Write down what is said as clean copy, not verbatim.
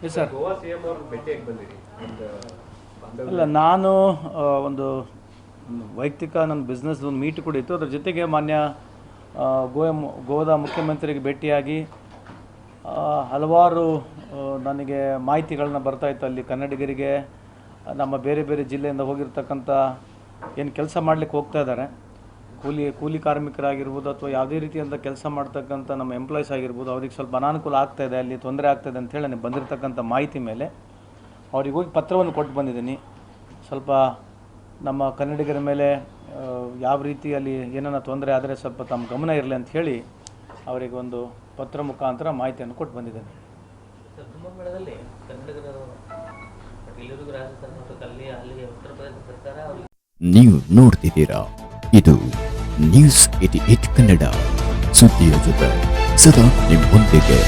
Yes sir. Goa CM ಅವರು ಭೇಟಿಯಾಗಿ ಬಂದಿರಿ. ಅಲ್ಲ, ನಾನು ಒಂದು ವೈಯಕ್ತಿಕ ನನ್ನ ಬಿಸ್ನೆಸ್ ಒಂದು ಮೀಟ್ ಕೂಡ ಇತ್ತು. ಅದ್ರ ಜೊತೆಗೆ ಮಾನ್ಯ ಗೋವಾದ ಮುಖ್ಯಮಂತ್ರಿಗೆ ಭೇಟಿಯಾಗಿ ಹಲವಾರು ನನಗೆ ಮಾಹಿತಿಗಳನ್ನ ಬರ್ತಾಯಿತ್ತು. ಅಲ್ಲಿ ಕನ್ನಡಿಗರಿಗೆ ನಮ್ಮ ಬೇರೆ ಬೇರೆ ಜಿಲ್ಲೆಯಿಂದ ಹೋಗಿರ್ತಕ್ಕಂಥ ಏನು ಕೆಲಸ ಮಾಡಲಿಕ್ಕೆ ಹೋಗ್ತಾ ಇದ್ದಾರೆ, ಕೂಲಿ ಕಾರ್ಮಿಕರಾಗಿರ್ಬೋದು ಅಥವಾ ಯಾವುದೇ ರೀತಿಯಿಂದ ಕೆಲಸ ಮಾಡ್ತಕ್ಕಂಥ ನಮ್ಮ ಎಂಪ್ಲಾಯೀಸ್ ಆಗಿರ್ಬೋದು, ಅವ್ರಿಗೆ ಸ್ವಲ್ಪ ಅನಾನುಕೂಲ ಆಗ್ತಾಯಿದೆ, ಅಲ್ಲಿ ತೊಂದರೆ ಆಗ್ತಾಯಿದೆ ಅಂಥೇಳಿ ನನಗೆ ಬಂದಿರತಕ್ಕಂಥ ಮಾಹಿತಿ ಮೇಲೆ ಅವ್ರಿಗೆ ಹೋಗಿ ಪತ್ರವನ್ನು ಕೊಟ್ಟು ಬಂದಿದ್ದೀನಿ. ಸ್ವಲ್ಪ ನಮ್ಮ ಕನ್ನಡಿಗರ ಮೇಲೆ ಯಾವ ರೀತಿಯಲ್ಲಿ ಏನನ್ನ ತೊಂದರೆ ಆದರೆ ಸ್ವಲ್ಪ ತಮ್ಮ ಗಮನ ಇರಲಿ ಅಂತ ಹೇಳಿ ಅವರಿಗೆ ಒಂದು ಪತ್ರ ಮುಖಾಂತರ ಮಾಹಿತಿಯನ್ನು ಕೊಟ್ಟು ಬಂದಿದ್ದೇನೆ. ಕುಂಭಮೇಳದಲ್ಲಿ ಕನ್ನಡಿಗರು ಎಲ್ಲರಿಗೂ ರಾಜಸ್ಥಾನ ಮತ್ತು ಅಲ್ಲಿಗೆ ಉತ್ತರ ಪ್ರದೇಶ ಸರ್ಕಾರ ನೀವು ನೋಡ್ತಿದ್ದೀರಾ, ಇದು ನ್ಯೂಸ್ 88 ಕನ್ನಡ, ಸುದ್ದಿಯ ಜೊತೆ ಸದಾ ನಿಮ್ಮೊಂದಿಗೆ.